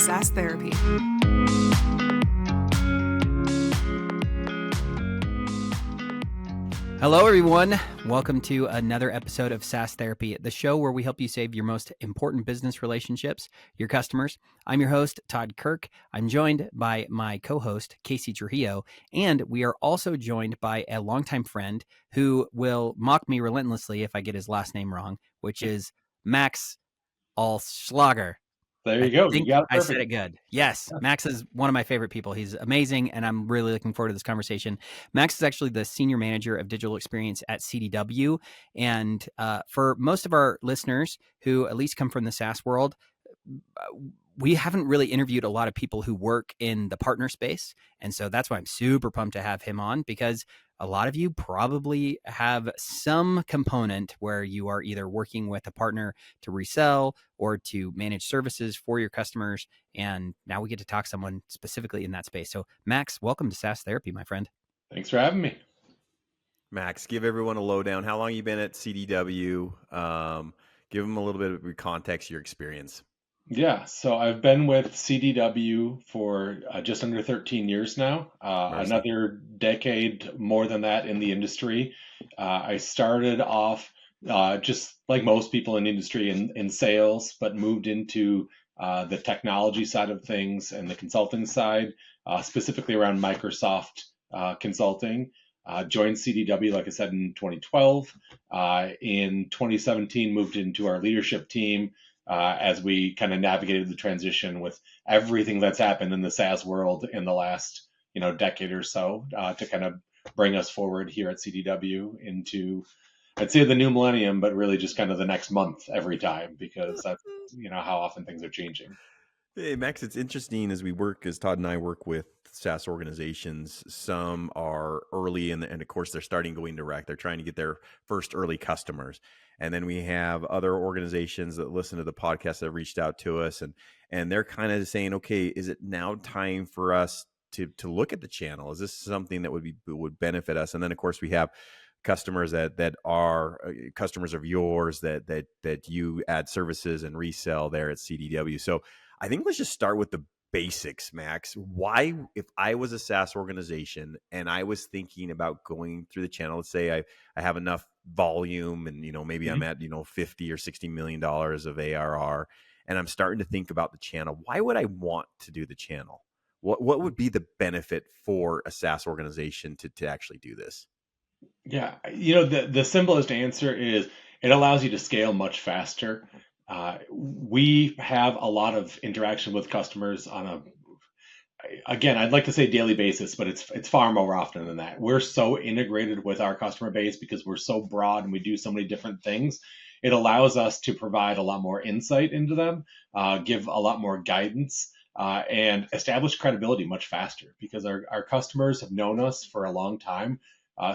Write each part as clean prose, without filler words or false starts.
SaaS Therapy. Hello, everyone. Welcome to another episode of SaaS Therapy, the show where we help you save your most important business relationships, your customers. I'm your host, Todd Kirk. I'm joined by my co-host, Casey Trujillo, and we are also joined by a longtime friend who will mock me relentlessly if I get his last name wrong, which is Max Alschlager. There you go. I think you got it I perfect. said it good. Yes. Max is one of my favorite people. He's amazing, and I'm really looking forward to this conversation. Max is actually the senior manager of digital experience at CDW. And for most of our listeners who at least come from the SaaS world, we haven't really interviewed a lot of people who work in the partner space. And so that's why I'm super pumped to have him on, because a lot of you probably have some component where you are either working with a partner to resell or to manage services for your customers. And now we get to talk to someone specifically in that space. So Max, welcome to SaaS Therapy, my friend. Thanks for having me. Max, give everyone a lowdown. How long you been at CDW? Give them a little bit of context, your experience. Yeah, so I've been with CDW for just under 13 years now, another decade more than that in the industry. I started off just like most people in the industry in sales, but moved into the technology side of things and the consulting side, specifically around Microsoft consulting. Joined CDW, like I said, in 2012. In 2017, moved into our leadership team. As we kind of navigated the transition with everything that's happened in the SaaS world in the last, decade or so, to kind of bring us forward here at CDW into, I'd say, the new millennium, but really just kind of the next month every time, because that's, how often things are changing. Hey, Max, it's interesting as Todd and I work with SaaS organizations. Some are early and of course they're starting going direct. They're trying to get their first early customers. And then we have other organizations that listen to the podcast that have reached out to us and they're kind of saying, okay, is it now time for us to look at the channel? Is this something that would benefit us? And then of course we have customers that are customers of yours that you add services and resell there at CDW. So I think let's just start with the basics, Max. Why, if I was a SaaS organization and I was thinking about going through the channel, let's say I have enough volume and, maybe I'm at, 50 or $60 million of ARR and I'm starting to think about the channel. Why would I want to do the channel? What would be the benefit for a SaaS organization to actually do this? Yeah, the simplest answer is it allows you to scale much faster. We have a lot of interaction with customers on again, I'd like to say daily basis, but it's far more often than that. We're so integrated with our customer base because we're so broad and we do so many different things. It allows us to provide a lot more insight into them, give a lot more guidance, and establish credibility much faster because our customers have known us for a long time.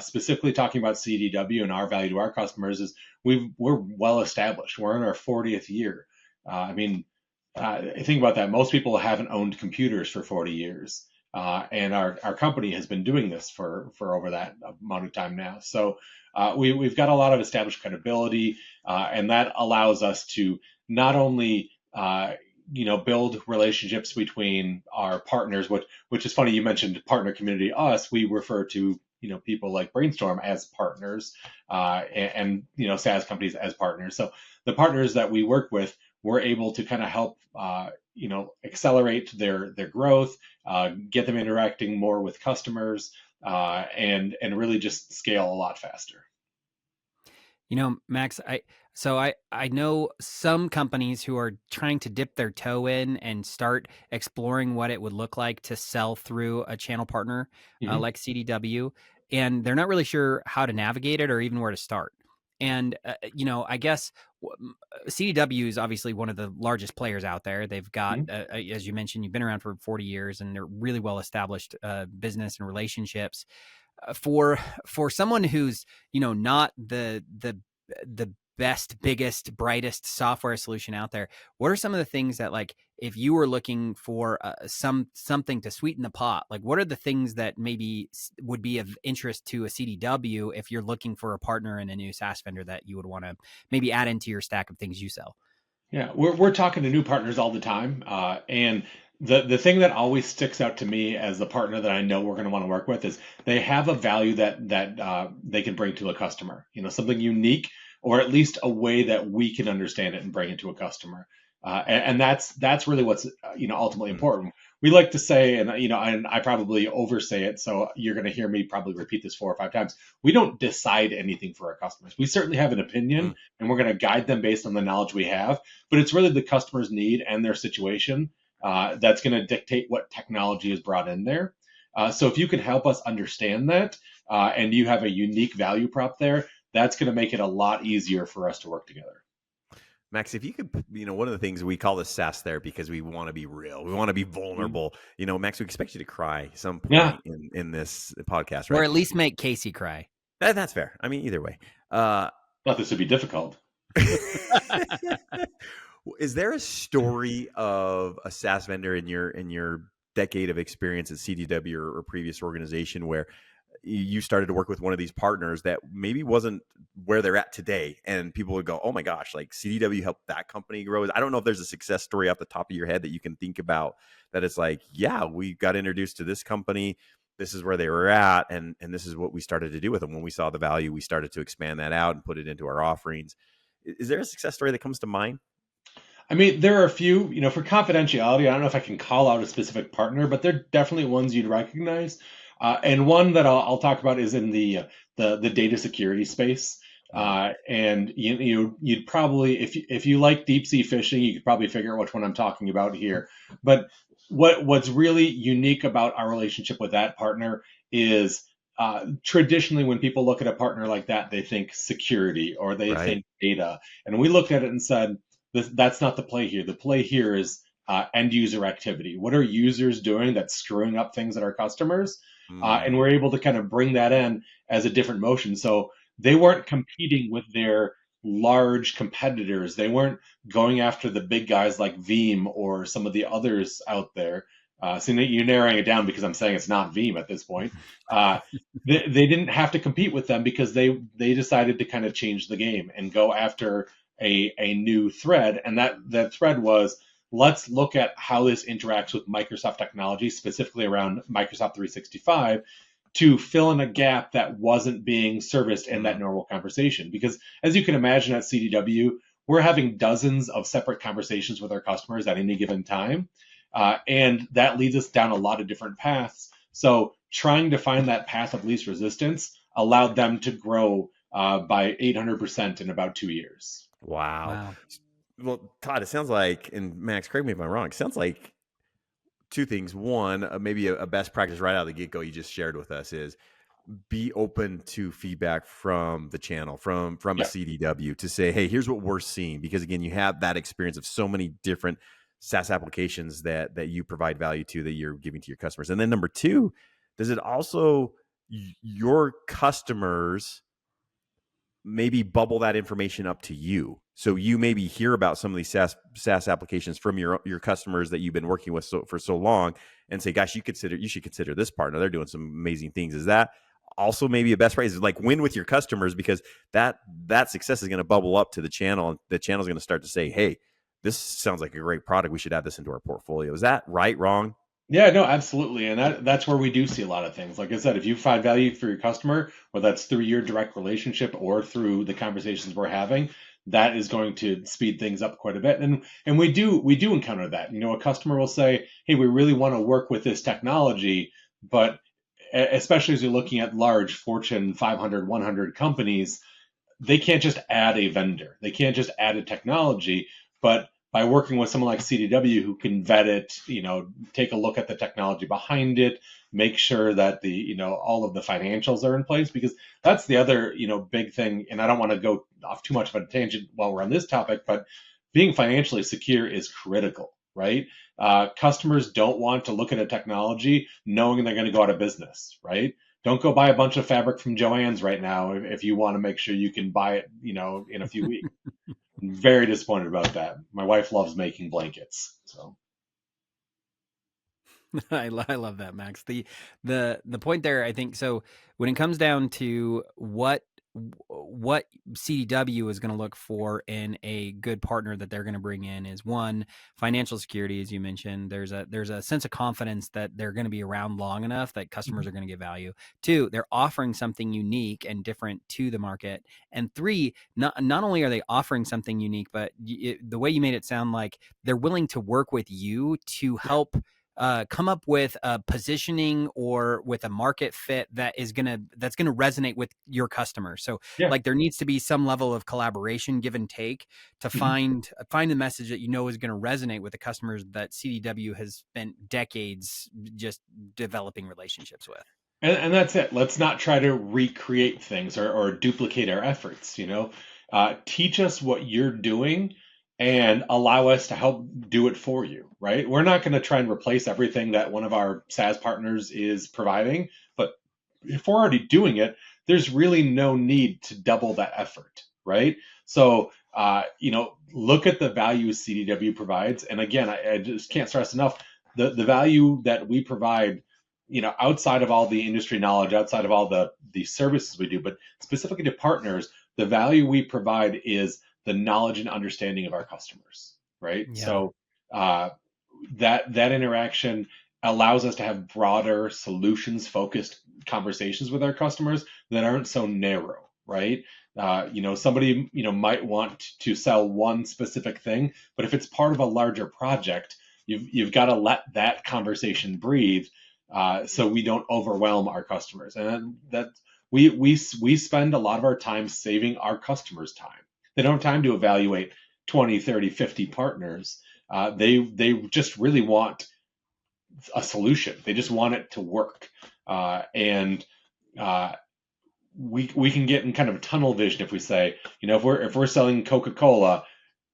Specifically talking about CDW and our value to our customers is we're well established. We're in our 40th year. Think about that. Most people haven't owned computers for 40 years. And our company has been doing this for over that amount of time now. So we've got a lot of established credibility, and that allows us to not only build relationships between our partners, which is funny. You mentioned partner community. Us, we refer to people like Brainstorm as partners, and SaaS companies as partners. So the partners that we work with, we're able to kind of help accelerate their growth, get them interacting more with customers, and really just scale a lot faster. Max, I know some companies who are trying to dip their toe in and start exploring what it would look like to sell through a channel partner like CDW, and they're not really sure how to navigate it or even where to start. And, I guess CDW is obviously one of the largest players out there. They've got, as you mentioned, you've been around for 40 years and they're really well-established business and relationships. For someone who's, not the best, biggest, brightest software solution out there, what are some of the things that, like, if you were looking for something to sweeten the pot, like what are the things that maybe would be of interest to a CDW if you're looking for a partner in a new SaaS vendor that you would want to maybe add into your stack of things you sell? Yeah, we're talking to new partners all the time, and the thing that always sticks out to me as the partner that I know we're going to want to work with is they have a value that they can bring to a customer. Something unique, or at least a way that we can understand it and bring it to a customer. And that's really what's ultimately important. We like to say, and I probably oversay it, so you're going to hear me probably repeat this 4 or 5 times. We don't decide anything for our customers. We certainly have an opinion, and we're going to guide them based on the knowledge we have. But it's really the customer's need and their situation that's going to dictate what technology is brought in there. So if you can help us understand that, and you have a unique value prop there, that's going to make it a lot easier for us to work together. Max, if you could, one of the things we call this SaaS therapy because we want to be real, we want to be vulnerable. Max, we expect you to cry some point in this podcast, right? Or at least make Casey cry. That's fair. I mean, either way. Not this would be difficult. Is there a story of a SaaS vendor in your decade of experience at CDW or previous organization where you started to work with one of these partners that maybe wasn't where they're at today, and people would go, oh my gosh, like CDW helped that company grow? I don't know if there's a success story off the top of your head that you can think about that it's like, yeah, we got introduced to this company, this is where they were at, and this is what we started to do with them. When we saw the value, we started to expand that out and put it into our offerings. Is there a success story that comes to mind? I mean, there are a few, for confidentiality, I don't know if I can call out a specific partner, but they're definitely ones you'd recognize. And one that I'll talk about is in the data security space. And you'd probably, if you like deep sea fishing, you could probably figure out which one I'm talking about here. But what's really unique about our relationship with that partner is traditionally when people look at a partner like that, they think security or they think data. And we looked at it and said, that's not the play here. The play here is end user activity. What are users doing that's screwing up things at our customers? And we're able to kind of bring that in as a different motion. So they weren't competing with their large competitors. They weren't going after the big guys like Veeam or some of the others out there. So you're narrowing it down because I'm saying it's not Veeam at this point. They didn't have to compete with them because they decided to kind of change the game and go after a new thread. And that thread was, let's look at how this interacts with Microsoft technology, specifically around Microsoft 365, to fill in a gap that wasn't being serviced in that normal conversation. Because as you can imagine at CDW, we're having dozens of separate conversations with our customers at any given time. And that leads us down a lot of different paths. So trying to find that path of least resistance allowed them to grow by 800% in about 2 years. Wow. Well, Todd, it sounds like, and Max, correct me if I'm wrong, it sounds like two things. One, maybe a best practice right out of the get-go you just shared with us is be open to feedback from the channel, from a CDW to say, hey, here's what we're seeing. Because again, you have that experience of so many different SaaS applications that you provide value to that you're giving to your customers. And then number two, does it also, your customers maybe bubble that information up to you? So you maybe hear about some of these SaaS applications from your customers that you've been working with for so long and say, gosh, you should consider this partner. They're doing some amazing things. Is that also maybe a best practice? Like win with your customers, because that success is going to bubble up to the channel, and the channel is going to start to say, hey, this sounds like a great product. We should add this into our portfolio. Is that right, wrong? Yeah, no, absolutely. And that's where we do see a lot of things. Like I said, if you find value for your customer, whether that's through your direct relationship or through the conversations we're having, that is going to speed things up quite a bit. And we do encounter that. A customer will say, hey, we really want to work with this technology, but especially as you're looking at large Fortune 500, 100 companies, they can't just add a vendor. They can't just add a technology, but by working with someone like CDW who can vet it, take a look at the technology behind it, make sure that the, all of the financials are in place, because that's the other, big thing. And I don't want to go off too much of a tangent while we're on this topic, but being financially secure is critical, right? Customers don't want to look at a technology knowing they're going to go out of business, right? Don't go buy a bunch of fabric from Joann's right now if you want to make sure you can buy it, in a few weeks. I'm very disappointed about that. My wife loves making blankets, so. I love that, Max. The point there, I think, so when it comes down to what what CDW is going to look for in a good partner that they're going to bring in is, one, financial security, as you mentioned. There's a sense of confidence that they're going to be around long enough that customers are going to get value. Two, they're offering something unique and different to the market. And three, not only are they offering something unique, but the way you made it sound like they're willing to work with you to help come up with a positioning or with a market fit that's gonna resonate with your customer. So like there needs to be some level of collaboration, give and take, to find the message that is going to resonate with the customers that CDW has spent decades just developing relationships with. And that's it. Let's not try to recreate things or duplicate our efforts. Teach us what you're doing and allow us to help do it for you, right? We're not going to try and replace everything that one of our SaaS partners is providing, but if we're already doing it, there's really no need to double that effort, right? So, look at the value CDW provides. And again, I just can't stress enough the value that we provide, outside of all the industry knowledge, outside of all the services we do, but specifically to partners, the value we provide is the knowledge and understanding of our customers, right? Yeah. So that interaction allows us to have broader solutions focused conversations with our customers that aren't so narrow, right? Somebody might want to sell one specific thing, but if it's part of a larger project, you've got to let that conversation breathe, so we don't overwhelm our customers. And that we spend a lot of our time saving our customers time. They don't have time to evaluate 20, 30, 50 partners. They just really want a solution. They just want it to work. And we can get in kind of tunnel vision if we say, if we're selling Coca-Cola,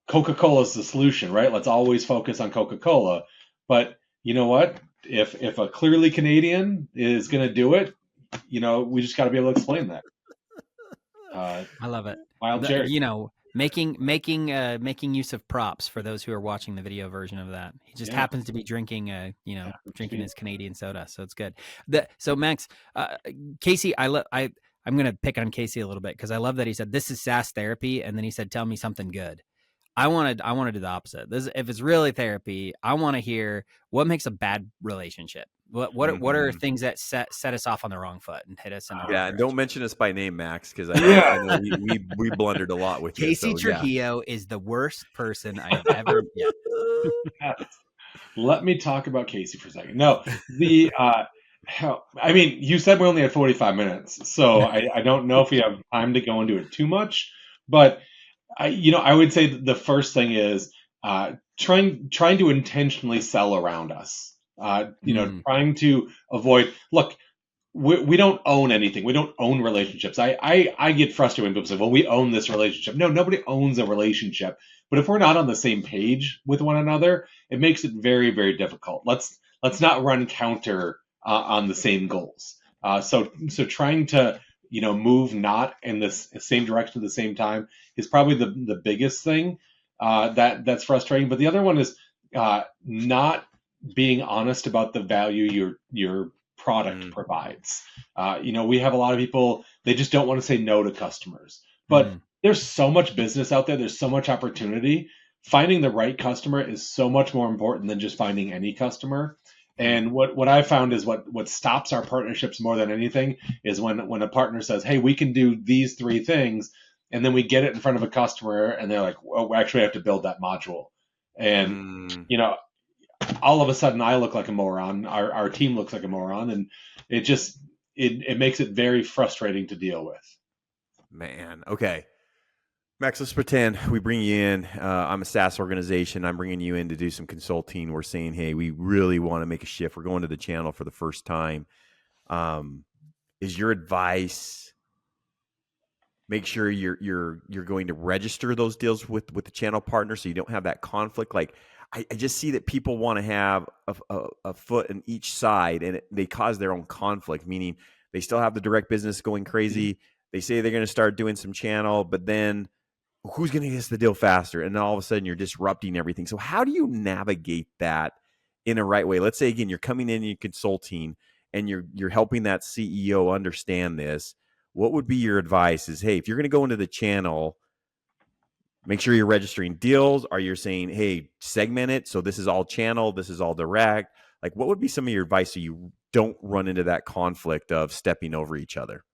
Coca-Cola is the solution, right? Let's always focus on Coca-Cola. But you know what? If a clearly Canadian is going to do it, we just got to be able to explain that. I love it. Wild cherry. Making use of props for those who are watching the video version of that. He just happens to be drinking his Canadian soda, so it's good. So Max, Casey, I'm going to pick on Casey a little bit because I love that he said this is SaaS therapy, and then he said, "Tell me something good." I want to do the opposite. If it's really therapy, I want to hear what makes a bad relationship. What are things that set us off on the wrong foot and hit us in the wrong direction? Don't mention us by name, Max, because I know we blundered a lot with Casey you. Trujillo is the worst person I've ever met. Let me talk about Casey for a second. No, you said we only had 45 minutes, so I don't know if we have time to go into it too much, but I would say the first thing is trying to intentionally sell around us. Trying to avoid. Look, we don't own anything. We don't own relationships. I get frustrated when people say, "Well, we own this relationship." No, nobody owns a relationship. But if we're not on the same page with one another, it makes it very, very difficult. Let's not run counter on the same goals. So trying to move not in the same direction at the same time is probably the biggest thing that's frustrating. But the other one is not being honest about the value your product provides. We have a lot of people, they just don't want to say no to customers. But there's so much business out there. There's so much opportunity. Finding the right customer is so much more important than just finding any customer. And what I found is what stops our partnerships more than anything is when a partner says, "Hey, we can do these 3 things," and then we get it in front of a customer and they're like, "Oh, actually, I have to build that module." And all of a sudden, I look like a moron. Our team looks like a moron, and it makes it very frustrating to deal with. Man, okay. Max, let's pretend we bring you in. I'm a SaaS organization. I'm bringing you in to do some consulting. We're saying, hey, we really want to make a shift. We're going to the channel for the first time. Is your advice, make sure you're going to register those deals with the channel partner so you don't have that conflict? Like, I just see that people want to have a foot in each side, and they cause their own conflict, meaning they still have the direct business going crazy. They say they're going to start doing some channel, but then who's going to get us the deal faster? And then all of a sudden you're disrupting everything. So how do you navigate that in a right way? Let's say, again, you're coming in and you're consulting and you're helping that CEO understand this. what would be your advice? Is, hey, if you're going to go into the channel, make sure you're registering deals. Are you saying, hey, segment it, so this is all channel, this is all direct? Like, what would be some of your advice so you don't run into that conflict of stepping over each other?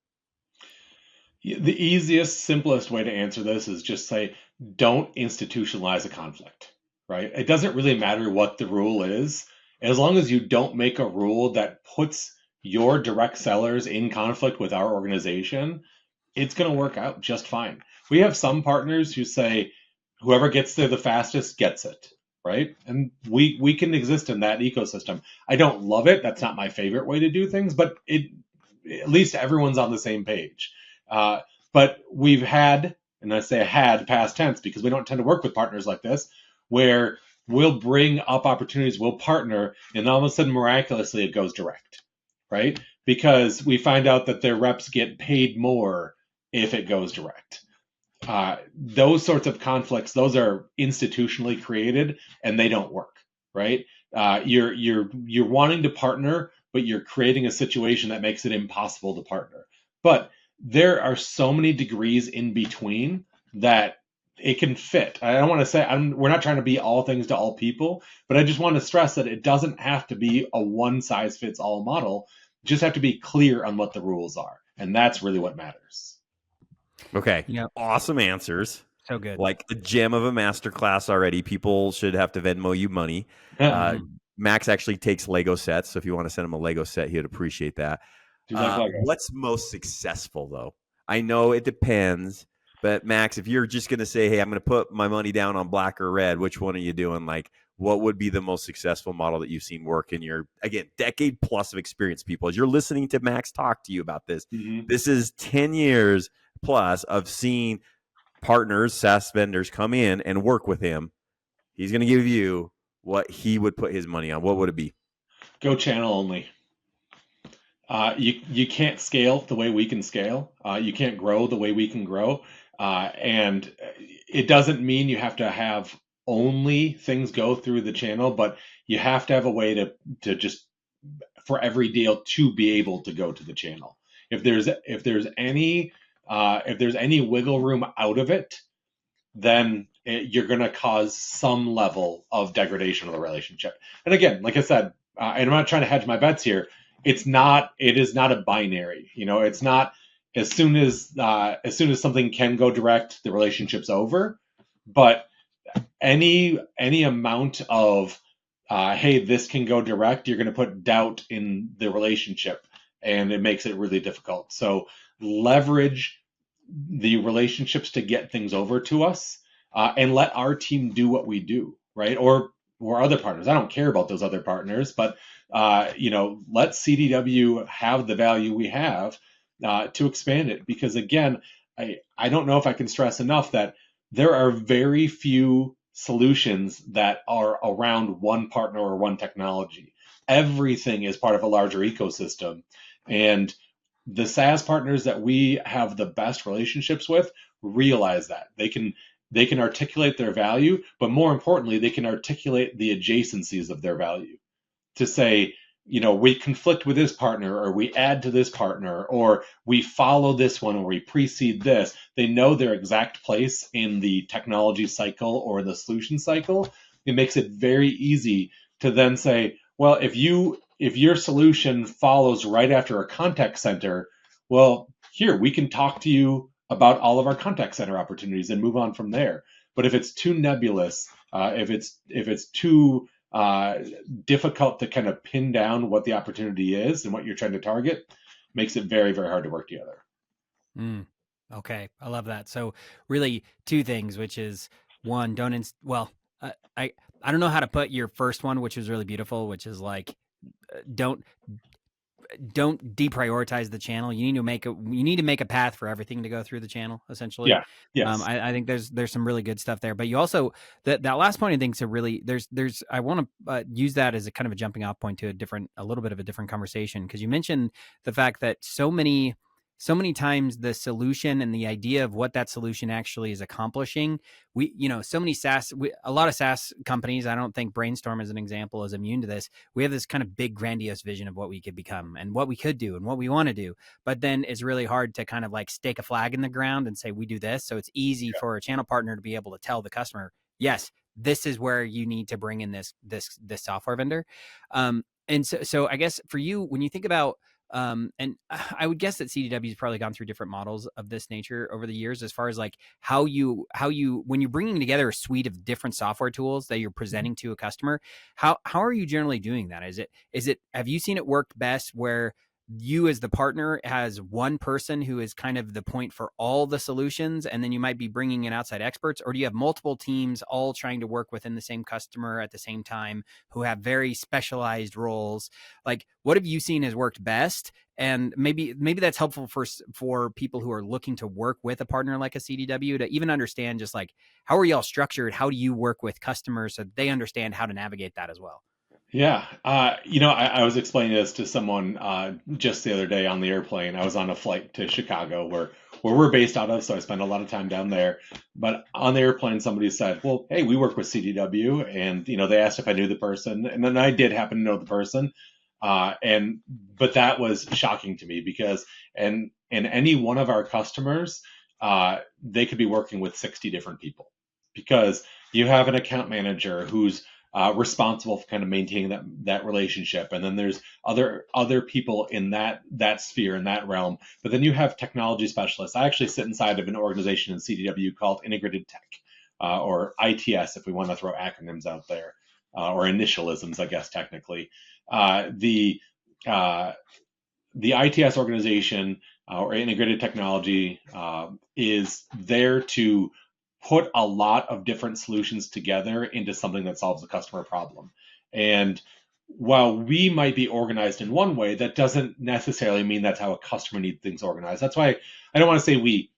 The easiest, simplest way to answer this is just say, don't institutionalize a conflict, right? It doesn't really matter what the rule is, as long as you don't make a rule that puts your direct sellers in conflict with our organization, it's going to work out just fine. We have some partners who say, whoever gets there the fastest gets it, right? And we can exist in that ecosystem. I don't love it. That's not my favorite way to do things, but at least everyone's on the same page. But we've had, and I say had past tense because we don't tend to work with partners like this, where we'll bring up opportunities, we'll partner, and all of a sudden miraculously it goes direct, right? Because we find out that their reps get paid more if it goes direct. Those sorts of conflicts, those are institutionally created and they don't work, right? You're wanting to partner, but you're creating a situation that makes it impossible to partner. But there are so many degrees in between that it can fit. I don't want to say we're not trying to be all things to all people, but I just want to stress that it doesn't have to be a one size fits all model. You just have to be clear on what the rules are, and that's really what matters. Okay, awesome answers. So good. Like a gem of a masterclass already. People should have to Venmo you money. Max actually takes Lego sets, so if you want to send him a Lego set, he'd appreciate that. What's most successful, though? I know it depends, but Max, if you're just going to say, hey, I'm going to put my money down on black or red, which one are you doing? Like, what would be the most successful model that you've seen work in your, again, decade plus of experience, people? As you're listening to Max talk to you about this, this is 10 years plus of seeing partners, SaaS vendors come in and work with him. He's going to give you what he would put his money on. What would it be? Go channel only. You can't scale the way we can scale. You can't grow the way we can grow. And it doesn't mean you have to have only things go through the channel, but you have to have a way to just, for every deal, to be able to go to the channel. If there's any wiggle room out of it, then you're going to cause some level of degradation of the relationship. And again, like I said, and I'm not trying to hedge my bets here. It is not a binary. It's not as soon as something can go direct, the relationship's over. But any amount of hey, this can go direct, you're going to put doubt in the relationship, and it makes it really difficult. So leverage the relationships to get things over to us, and let our team do what we do, right? Or other partners. I don't care about those other partners, but let CDW have the value we have to expand it. Because again, I don't know if I can stress enough that there are very few solutions that are around one partner or one technology. Everything is part of a larger ecosystem. And the SaaS partners that we have the best relationships with realize that. They can articulate their value, but more importantly, they can articulate the adjacencies of their value to say, we conflict with this partner, or we add to this partner, or we follow this one, or we precede this. They know their exact place in the technology cycle or the solution cycle. It makes it very easy to then say, well, if your solution follows right after a contact center, well, here, we can talk to you about all of our contact center opportunities and move on from there. But if it's too nebulous, if it's too difficult to kind of pin down what the opportunity is and what you're trying to target, makes it very, very hard to work together. Okay, I love that. So really two things, which is one, I don't know how to put your first one, which was really beautiful, which is like, don't deprioritize the channel. You need to make a path for everything to go through the channel, essentially. Yeah. Yes. I think there's some really good stuff there, but you also, that last point I think, so really I want to use that as a kind of a jumping off point to a little bit of a different conversation. Cause you mentioned the fact that so many so many times the solution and the idea of what that solution actually is accomplishing, so many a lot of SaaS companies, I don't think Brainstorm as an example is immune to this. We have this kind of big grandiose vision of what we could become and what we could do and what we want to do. But then it's really hard to kind of like stake a flag in the ground and say, we do this. So it's easy for a channel partner to be able to tell the customer, yes, this is where you need to bring in this software vendor. And so I guess for you, when you think about, and I would guess that CDW has probably gone through different models of this nature over the years, as far as like how you when you're bringing together a suite of different software tools that you're presenting to a customer, how are you generally doing that? Is it have you seen it work best where you as the partner has one person who is kind of the point for all the solutions, and then you might be bringing in outside experts, or do you have multiple teams all trying to work within the same customer at the same time who have very specialized roles? Like, what have you seen has worked best? And maybe that's helpful for people who are looking to work with a partner like a CDW to even understand just like, how are y'all structured? How do you work with customers so they understand how to navigate that as well? Yeah. I was explaining this to someone just the other day on the airplane. I was on a flight to Chicago where we're based out of, so I spend a lot of time down there. But on the airplane, somebody said, well, hey, we work with CDW. And, they asked if I knew the person. And then I did happen to know the person. But that was shocking to me because, and any one of our customers, they could be working with 60 different people because you have an account manager who's responsible for kind of maintaining that relationship, and then there's other people in that sphere, in that realm. But then you have technology specialists. I actually sit inside of an organization in CDW called Integrated Tech, or ITS, if we want to throw acronyms out there, or initialisms, I guess technically. The ITS organization, or Integrated Technology, is there to put a lot of different solutions together into something that solves a customer problem. And while we might be organized in one way, that doesn't necessarily mean that's how a customer needs things organized. That's why I don't want to say we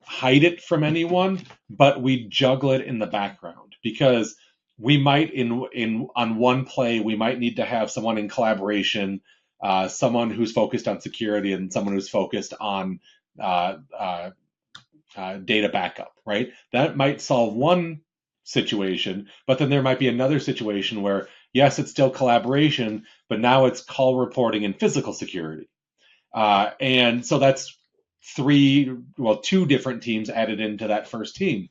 hide it from anyone, but we juggle it in the background, because we might on one play, we might need to have someone in collaboration, someone who's focused on security and someone who's focused on data backup, right? That might solve one situation, but then there might be another situation where, yes, it's still collaboration, but now it's call reporting and physical security. And so that's two different teams added into that first team.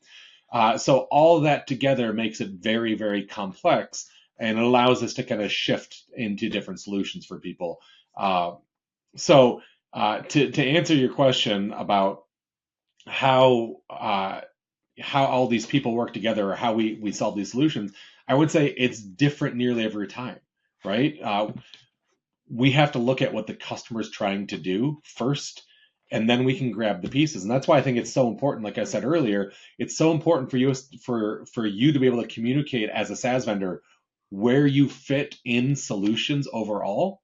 So all that together makes it very, very complex, and it allows us to kind of shift into different solutions for people. To answer your question about how all these people work together, or how we solve these solutions, I would say it's different nearly every time, right? We have to look at what the customer's trying to do first, and then we can grab the pieces. And that's why I think it's so important. Like I said earlier, it's so important for you to be able to communicate as a SaaS vendor where you fit in solutions overall,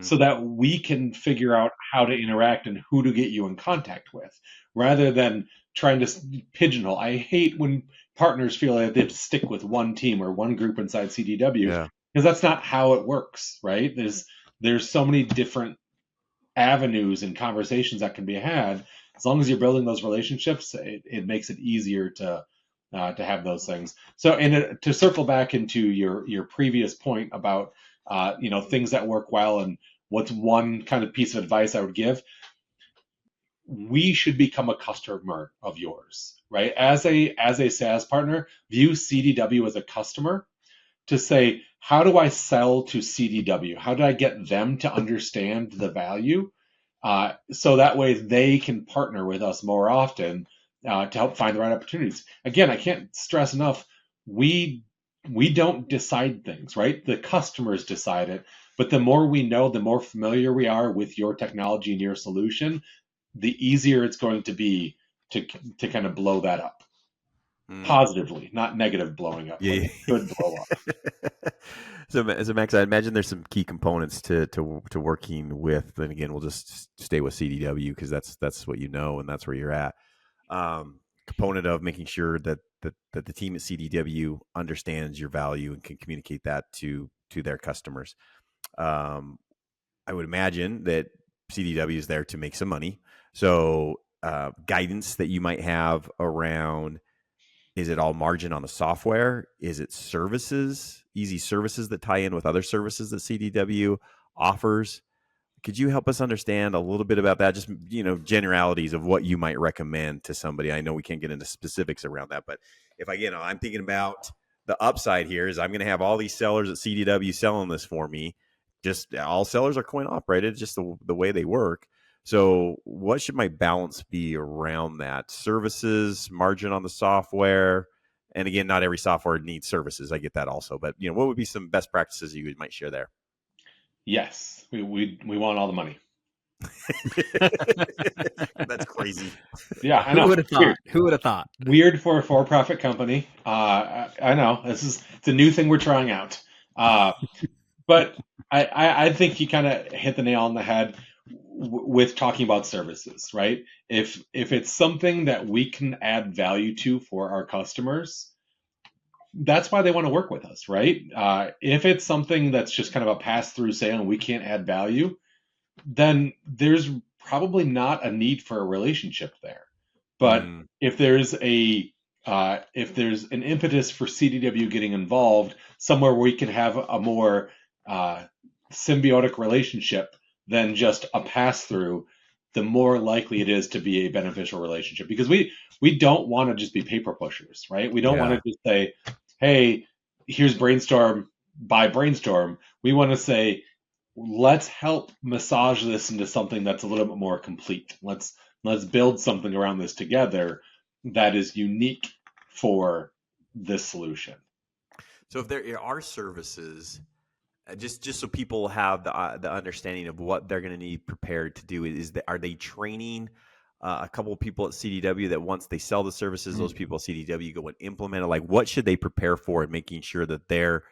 so that we can figure out how to interact and who to get you in contact with, rather than trying to pigeonhole. I hate when partners feel like they have to stick with one team or one group inside CDW, because that's not how it works, right? There's so many different avenues and conversations that can be had. As long as you're building those relationships, it makes it easier to have those things. So, and to circle back into your previous point about things that work well, and what's one kind of piece of advice I would give: we should become a customer of yours, right? As a SaaS partner, view CDW as a customer, to say, how do I sell to CDW? How do I get them to understand the value? So that way they can partner with us more often to help find the right opportunities. Again, I can't stress enough, we don't decide things, right? The customers decide it. But the more we know, the more familiar we are with your technology and your solution, the easier it's going to be to kind of blow that up. Positively, not negative blowing up. Yeah, like good blow up. So Max, I imagine there's some key components to working with. And again, we'll just stay with CDW because that's what you know, and that's where you're at. Component of making sure that the team at CDW understands your value and can communicate that to their customers. I would imagine that CDW is there to make some money. So guidance that you might have around, is it all margin on the software? Is it services, easy services that tie in with other services that CDW offers? Could you help us understand a little bit about that? Just, generalities of what you might recommend to somebody. I know we can't get into specifics around that, but if I'm thinking about the upside here is I'm going to have all these sellers at CDW selling this for me. Just all sellers are coin operated, just the way they work. So what should my balance be around that? Services, margin on the software. And again, not every software needs services. I get that also. But, what would be some best practices you might share there? Yes, we want all the money. That's crazy. Yeah, I know. Who would have thought? Weird. Who would have thought? Weird for a for-profit company. I know it's a new thing we're trying out. But I think you kind of hit the nail on the head with talking about services, right? If it's something that we can add value to for our customers, that's why they want to work with us, right? If it's something that's just kind of a pass-through sale and we can't add value, then there's probably not a need for a relationship there. But if there's an impetus for CDW getting involved somewhere where we can have a more symbiotic relationship than just a pass-through, the more likely it is to be a beneficial relationship, because we don't want to just be paper pushers, right? We don't want to just say, hey, here's Brainstorm, buy Brainstorm. We want to say, let's help massage this into something that's a little bit more complete. Let's build something around this together that is unique for this solution. So if there are services, just so people have the understanding of what they're going to need prepared to do, are they training a couple of people at CDW that once they sell the services, those people at CDW go and implement it? Like, what should they prepare for in making sure that they're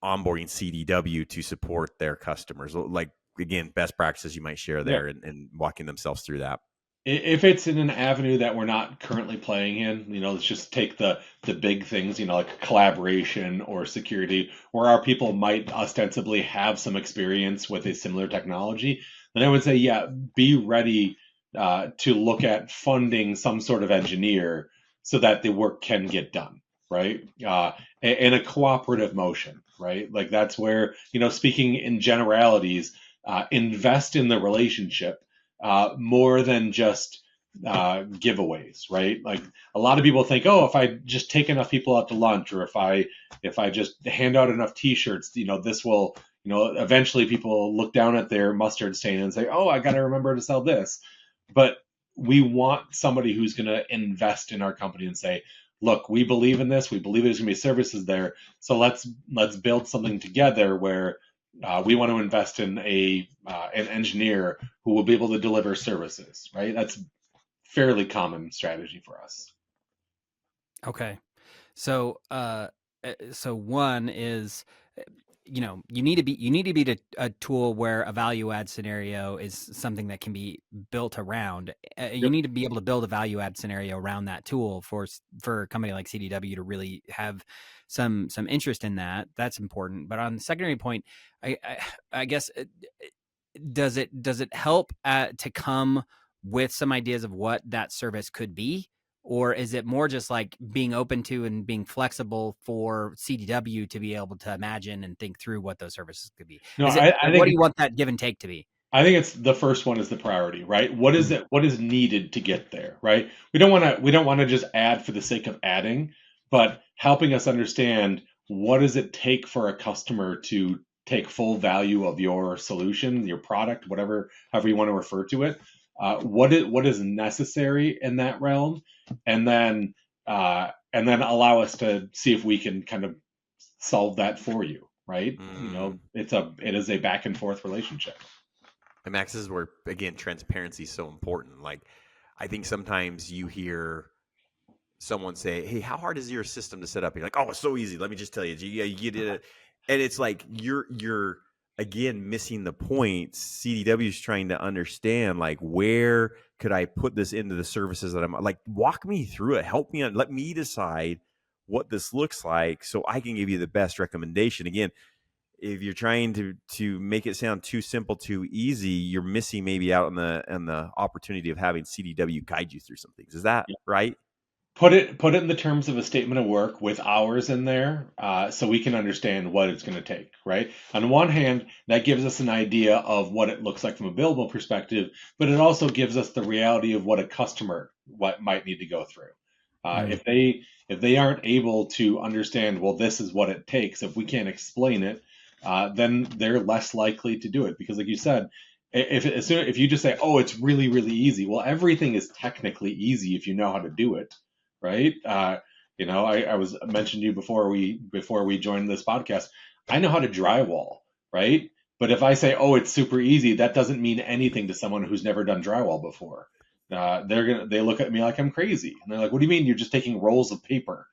onboarding CDW to support their customers? Like, again, best practices you might share there and walking themselves through that. If it's in an avenue that we're not currently playing in, let's just take the big things, like collaboration or security, where our people might ostensibly have some experience with a similar technology, then I would say, be ready to look at funding some sort of engineer so that the work can get done, right? In a cooperative motion, right? Like that's where, speaking in generalities, invest in the relationship more than just giveaways, right? Like a lot of people think, oh, if I just take enough people out to lunch, or if I just hand out enough T-shirts, this will, eventually people look down at their mustard stain and say, oh, I got to remember to sell this. But we want somebody who's going to invest in our company and say, look, we believe in this. We believe there's going to be services there. So let's build something together where we want to invest in an engineer who will be able to deliver services, right? That's fairly common strategy for us. Okay. So one is, you need to be a tool where a value add scenario is something that can be built around. You need to be able to build a value add scenario around that tool for a company like CDW to really have some interest in that. That's important. But on the secondary point, I guess, does it help to come with some ideas of what that service could be? Or is it more just like being open to and being flexible for CDW to be able to imagine and think through what those services could be? No, I think, what do you want that give and take to be? I think it's the first one is the priority, right? What is it? What is needed to get there, right? We don't want to just add for the sake of adding, but helping us understand what does it take for a customer to take full value of your solution, your product, however you want to refer to it. What is necessary in that realm, and then allow us to see if we can kind of solve that for you, right? It is a back and forth relationship. And Max, this is where, again, transparency is so important. Like, I think sometimes you hear someone say, hey, how hard is your system to set up? You're like, oh, it's so easy. Let me just tell you. You did it. And it's like, you're again, missing the point. CDW is trying to understand, like, where could I put this into the services that I'm like, walk me through it. Help me, let me decide what this looks like so I can give you the best recommendation. Again, if you're trying to make it sound too simple, too easy, you're missing maybe out on the opportunity of having CDW guide you through some things. Is that right? Put it in the terms of a statement of work with hours in there, so we can understand what it's going to take, right? On one hand, that gives us an idea of what it looks like from a billable perspective, but it also gives us the reality of what a customer what might need to go through. If they aren't able to understand, well, this is what it takes, if we can't explain it, then they're less likely to do it. Because, like you said, if you just say, oh, it's really, really easy, well, everything is technically easy if you know how to do it, right? I was mentioned to you before we joined this podcast. I know how to drywall, right? But if I say, "Oh, it's super easy," that doesn't mean anything to someone who's never done drywall before. They look at me like I'm crazy, and they're like, "What do you mean? You're just taking rolls of paper?"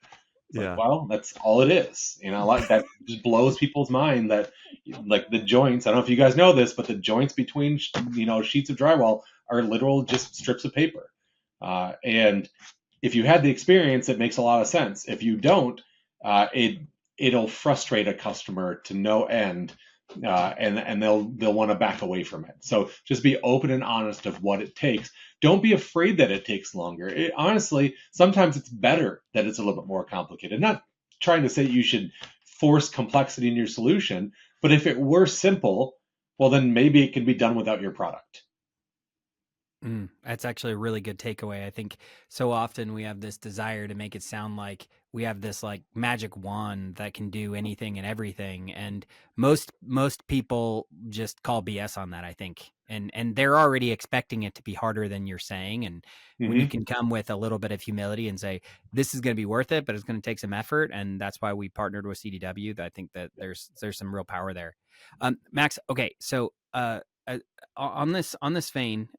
It's like, well, that's all it is. Like that just blows people's mind that, like, the joints. I don't know if you guys know this, but the joints between sheets of drywall are literal just strips of paper, and if you had the experience, it makes a lot of sense. If you don't, it'll frustrate a customer to no end, and they'll want to back away from it. So just be open and honest of what it takes. Don't be afraid that it takes longer. Honestly, sometimes it's better that it's a little bit more complicated. Not trying to say you should force complexity in your solution, but if it were simple, well, then maybe it can be done without your product. That's actually a really good takeaway. I think so often we have this desire to make it sound like we have this like magic wand that can do anything and everything, and most people just call BS on that, I think, and they're already expecting it to be harder than you're saying. And when you can come with a little bit of humility and say this is going to be worth it, but it's going to take some effort, and that's why we partnered with CDW. I think that there's some real power there. Max, okay, so on this vein,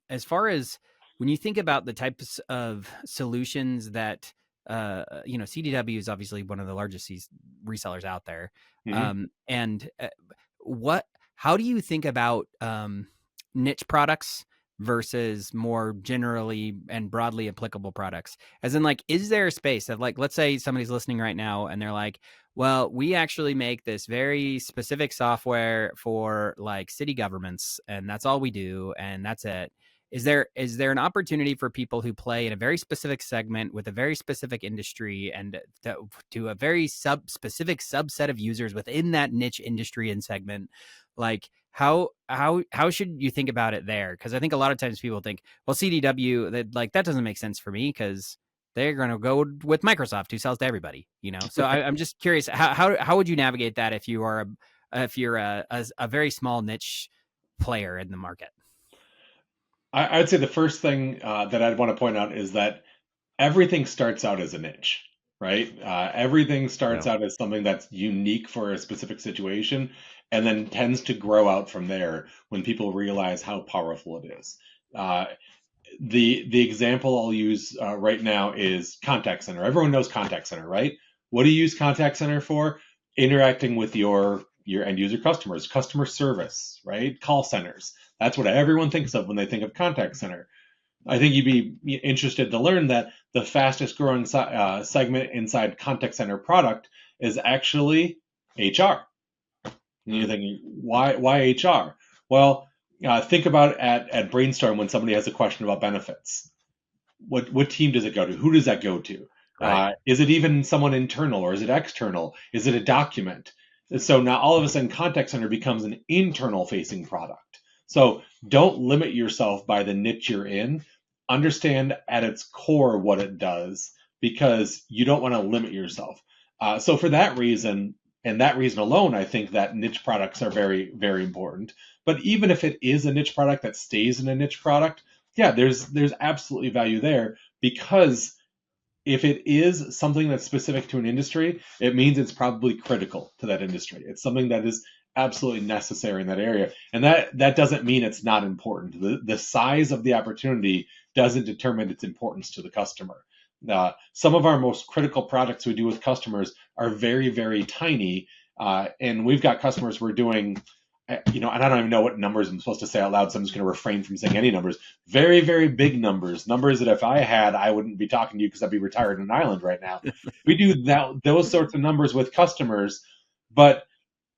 as far as when you think about the types of solutions that CDW is obviously one of the largest resellers out there, and how do you think about niche products versus more generally and broadly applicable products? As in, like, is there a space that, like, let's say somebody's listening right now and they're like, well, we actually make this very specific software for like city governments, and that's all we do, and that's it. Is there an opportunity for people who play in a very specific segment with a very specific industry and to a very specific subset of users within that niche industry and segment? Like, how should you think about it there? Because I think a lot of times people think, well, CDW, that doesn't make sense for me because they're going to go with Microsoft, who sells to everybody, So I'm just curious, how would you navigate that if you're a very small niche player in the market? I'd say the first thing that I'd want to point out is that everything starts out as a niche, right? Everything starts out as something that's unique for a specific situation, and then tends to grow out from there when people realize how powerful it is. The example I'll use right now is contact center. Everyone knows contact center, right? What do you use contact center for? Interacting with your end user customers, customer service, right? Call centers. That's what everyone thinks of when they think of contact center. I think you'd be interested to learn that the fastest growing segment inside contact center product is actually HR. And you're thinking, why HR? Well, think about at Brainstorm when somebody has a question about benefits. What team does it go to? Who does that go to? Right. Is it even someone internal or is it external? Is it a document? And so now all of a sudden contact center becomes an internal facing product. So don't limit yourself by the niche you're in. Understand at its core what it does, because you don't want to limit yourself. So for that reason, and that reason alone, I think that niche products are very, very important. But even if it is a niche product that stays in a niche product, yeah, there's absolutely value there, because if it is something that's specific to an industry, it means it's probably critical to that industry. It's something that is absolutely necessary in that area. And that doesn't mean it's not important. The size of the opportunity doesn't determine its importance to the customer. Some of our most critical products we do with customers are very, very tiny. And we've got customers we're doing, and I don't even know what numbers I'm supposed to say out loud, so I'm just going to refrain from saying any numbers. Very, very big numbers that if I had, I wouldn't be talking to you because I'd be retired on an island right now. We do those sorts of numbers with customers, but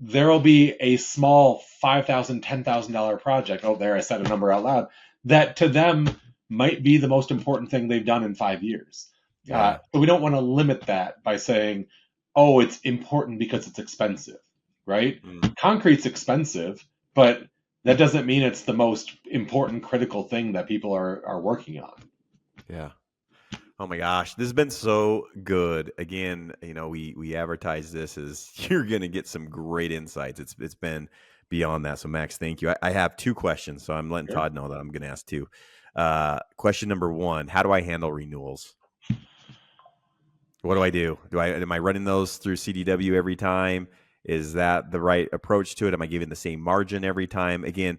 there will be a small $5,000, $10,000 project. Oh, there, I said a number out loud, that to them might be the most important thing they've done in 5 years. Yeah. So we don't want to limit that by saying, oh, it's important because it's expensive, right? Concrete's expensive, but that doesn't mean it's the most important, critical thing that people are working on. Yeah. Oh my gosh, this has been so good. Again, we advertise this as you're going to get some great insights. It's been beyond that. So Max, thank you. I have two questions, so I'm letting Todd know that I'm going to ask two. Question number one: how do I handle renewals? What do I do? Am I running those through CDW every time? Is that the right approach to it? Am I giving the same margin every time? Again,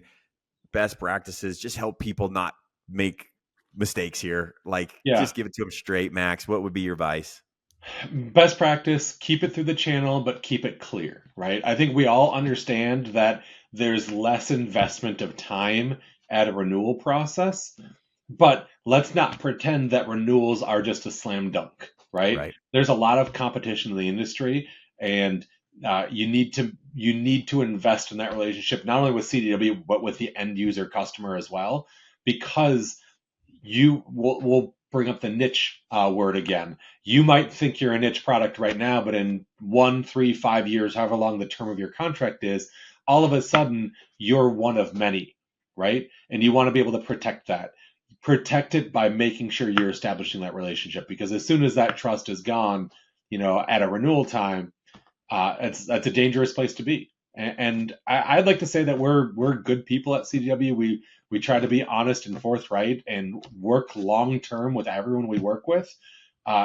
best practices, just help people not make mistakes here. Just give it to them straight. Max, what would be your advice? Best practice, keep it through the channel, but keep it clear, right? I think we all understand that there's less investment of time at a renewal process, but let's not pretend that renewals are just a slam dunk, right? There's a lot of competition in the industry, and you need to invest in that relationship, not only with CDW, but with the end user customer as well, because you will bring up the niche word again. You might think you're a niche product right now, but in 1, 3, 5 years, however long the term of your contract is, all of a sudden you're one of many, right? And you want to be able to protect that. Protect it by making sure you're establishing that relationship, because as soon as that trust is gone, at a renewal time, that's a dangerous place to be. And I'd like to say that we're good people at CDW. We try to be honest and forthright and work long term with everyone we work with.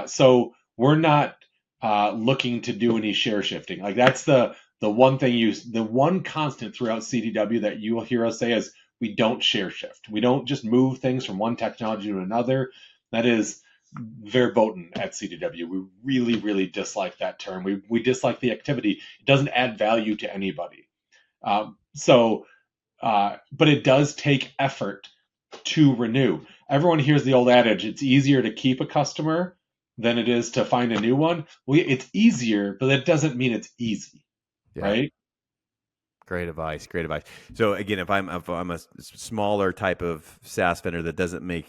So we're not looking to do any share shifting. Like, that's the one thing the one constant throughout CDW that you will hear us say is we don't share shift. We don't just move things from one technology to another. That is verboten at CDW. We really, really dislike that term. We dislike the activity. It doesn't add value to anybody. But it does take effort to renew. Everyone hears the old adage, it's easier to keep a customer than it is to find a new one. Well, it's easier, but that doesn't mean it's easy, right? Great advice. Great advice. So again, if I'm a smaller type of SaaS vendor that doesn't make,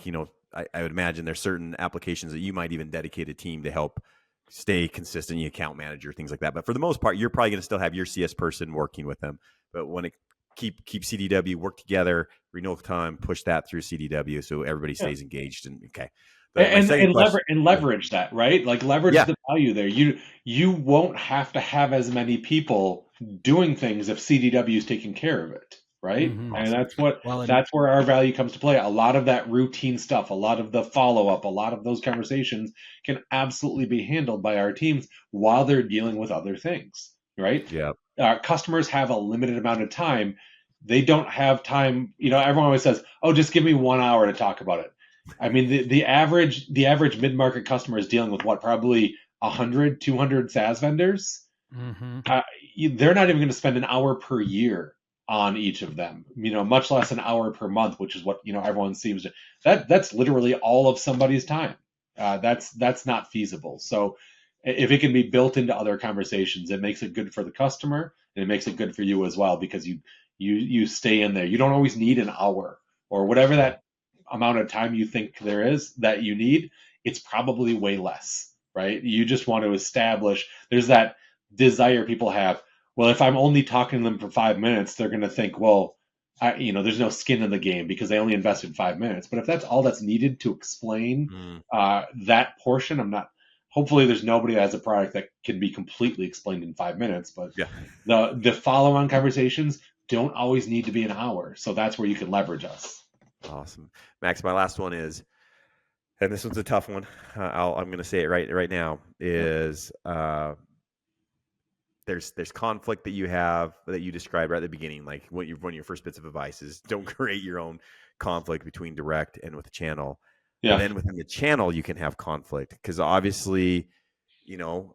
I would imagine there's certain applications that you might even dedicate a team to help stay consistent, account manager, things like that. But for the most part, you're probably going to still have your CS person working with them. But when it keep CDW, work together, renewal time, push that through CDW so everybody stays engaged. And okay. And leverage that, right? Like, leverage the value there. You won't have to have as many people doing things if CDW is taking care of it, right? Mm-hmm. And that's where our value comes to play. A lot of that routine stuff, a lot of the follow-up, a lot of those conversations can absolutely be handled by our teams while they're dealing with other things, right? Yeah. Our customers have a limited amount of time. They don't have time. Everyone always says, "Oh, just give me 1 hour to talk about it." I mean, the average mid-market customer is dealing with probably 100, 200 SaaS vendors. Mm-hmm. They're not even going to spend an hour per year on each of them, much less an hour per month, which is what, everyone seems to. That's literally all of somebody's time. That's not feasible. So if it can be built into other conversations, it makes it good for the customer, and it makes it good for you as well, because you stay in there. You don't always need an hour or whatever that amount of time you think there is that you need. It's probably way less, right? You just want to establish, there's that desire people have. Well, if I'm only talking to them for 5 minutes, they're going to think, well, there's no skin in the game because they only invested 5 minutes. But if that's all that's needed to explain that portion, hopefully there's nobody that has a product that can be completely explained in 5 minutes, but the follow-on conversations don't always need to be an hour. So that's where you can leverage us. Awesome. Max, my last one is, and this one's a tough one. I'm going to say it right now, is there's conflict that you have that you described right at the beginning. Like, one of your first bits of advice is don't create your own conflict between direct and with the channel. Yeah. But then within the channel, you can have conflict because obviously,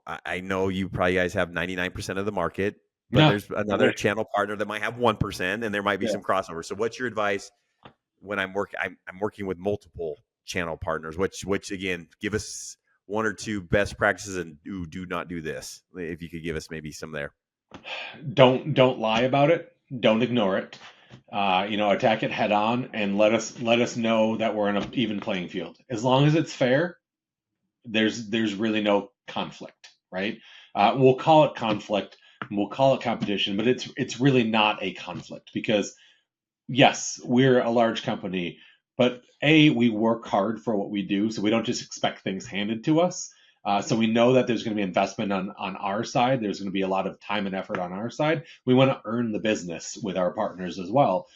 I know you probably guys have 99% of the market, but there's another channel partner that might have 1%, and there might be some crossover. So what's your advice when I'm working with multiple channel partners, which again, give us one or two best practices and do not do this. If you could give us maybe some there. Don't lie about it. Don't ignore it. Attack it head on and let us know that we're in an even playing field. As long as it's fair, there's really no conflict, right? We'll call it conflict, we'll call it competition, but it's really not a conflict because yes, we're a large company, but we work hard for what we do, so we don't just expect things handed to us. So we know that there's going to be investment on our side. There's going to be a lot of time and effort on our side. We want to earn the business with our partners as well.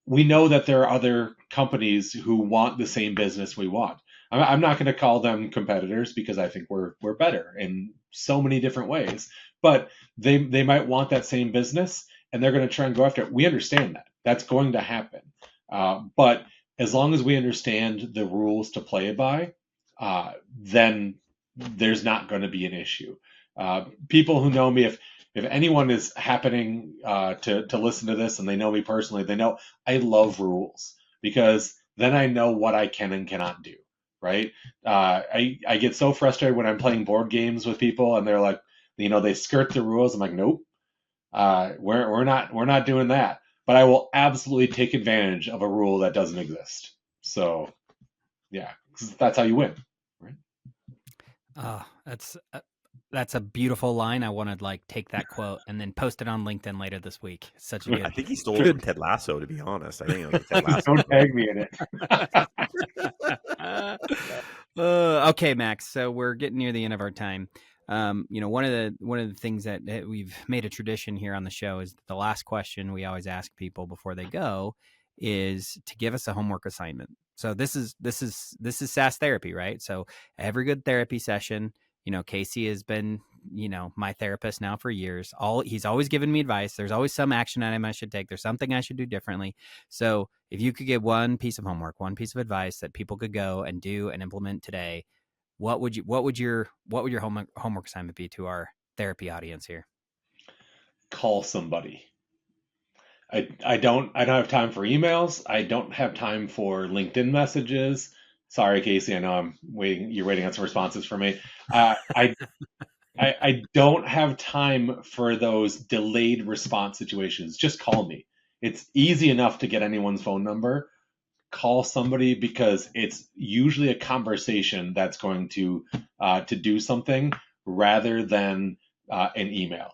We know that there are other companies who want the same business we want. I'm not going to call them competitors because I think we're better in so many different ways. But they might want that same business, and they're going to try and go after it. We understand that that's going to happen. But as long as we understand the rules to play by, then there's not going to be an issue. People who know me, if anyone is happening to listen to this and they know me personally, they know I love rules because then I know what I can and cannot do. Right? I get so frustrated when I'm playing board games with people and they're like, they skirt the rules. I'm like, nope, we're not doing that. But I will absolutely take advantage of a rule that doesn't exist. So, yeah, that's how you win. Right? Oh, that's a beautiful line. I want to take that quote and then post it on LinkedIn later this week. It's such a good. I think he stole it from Ted Lasso, to be honest. I think Ted Lasso. Don't tag me in it. Okay, Max. So we're getting near the end of our time. One of the things that we've made a tradition here on the show is the last question we always ask people before they go is to give us a homework assignment. So this is SaaS Therapy, right? So every good therapy session, Casey has been, my therapist now for years. He's always given me advice. There's always some action item I should take. There's something I should do differently. So if you could give one piece of homework, one piece of advice that people could go and do and implement today, what would your homework assignment be to our therapy audience here? Call somebody. I don't have time for emails. I don't have time for LinkedIn messages. Sorry, Casey. I know you're waiting on some responses from me. I don't have time for those delayed response situations. Just call me. It's easy enough to get anyone's phone number. Call somebody because it's usually a conversation that's going to do something rather than an email.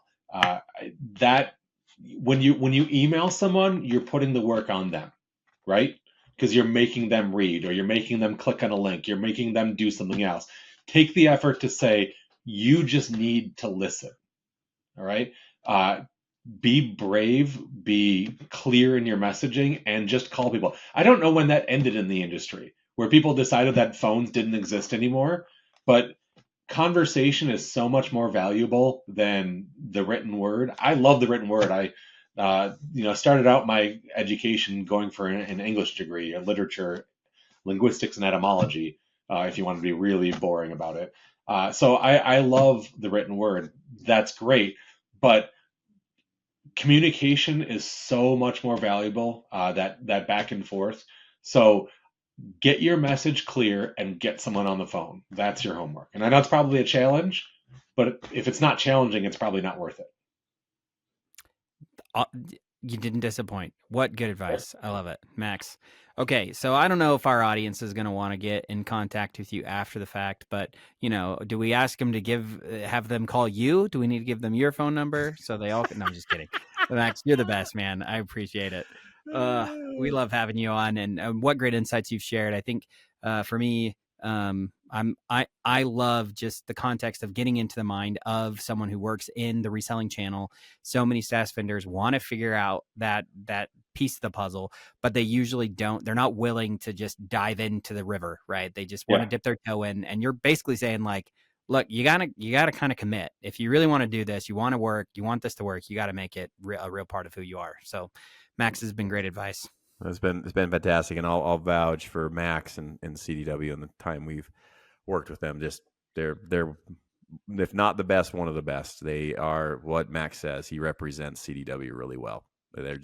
That when you email someone, you're putting the work on them, right? Because you're making them read or you're making them click on a link. You're making them do something else. Take the effort to say, you just need to listen. All right. Be brave, be clear in your messaging, and just call people. I don't know when that ended in the industry, where people decided that phones didn't exist anymore, but conversation is so much more valuable than the written word. I love the written word. I started out my education going for an English degree, a literature, linguistics, and etymology, if you want to be really boring about it. So I love the written word. That's great. But communication is so much more valuable, that back and forth. So get your message clear and get someone on the phone. That's your homework. And I know it's probably a challenge, but if it's not challenging, it's probably not worth it. You didn't disappoint. What good advice. I love it, Max. Okay, so I don't know if our audience is going to want to get in contact with you after the fact, but do we ask them to have them call you? Do we need to give them your phone number so they all can? No, I'm just kidding. Max, you're the best, man. I appreciate it. We love having you on, and what great insights you've shared. I think for me, I love just the context of getting into the mind of someone who works in the reselling channel. So many SaaS vendors want to figure out that piece of the puzzle, but they usually don't. They're not willing to just dive into the river, right? They just want to dip their toe in. And you're basically saying look, you gotta kind of commit. If you really want to do this, you want to work, you want this to work, you got to make it a real part of who you are. So Max has been great advice. It's been fantastic, and I'll vouch for Max and CDW and the time we've worked with them. Just they're if not the best, one of the best. They are what Max says. He represents CDW really well. They're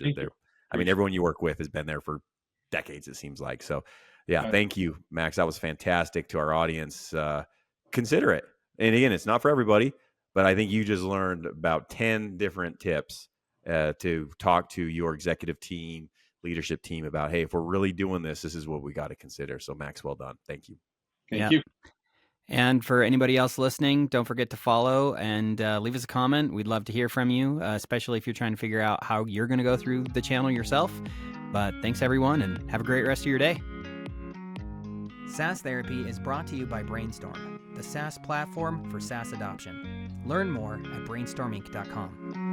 I mean, everyone you work with has been there for decades, it seems like. So, yeah, thank you, Max. That was fantastic. To our audience, consider it. And again, it's not for everybody, But I think you just learned about 10 different tips to talk to your executive team, leadership team about, hey, if we're really doing this, this is what we got to consider. So Max, well done. Thank you. Thank you. And for anybody else listening, don't forget to follow and leave us a comment. We'd love to hear from you, especially if you're trying to figure out how you're going to go through the channel yourself. But thanks, everyone, and have a great rest of your day. SaaS Therapy is brought to you by Brainstorm, the SaaS platform for SaaS adoption. Learn more at brainstorminc.com.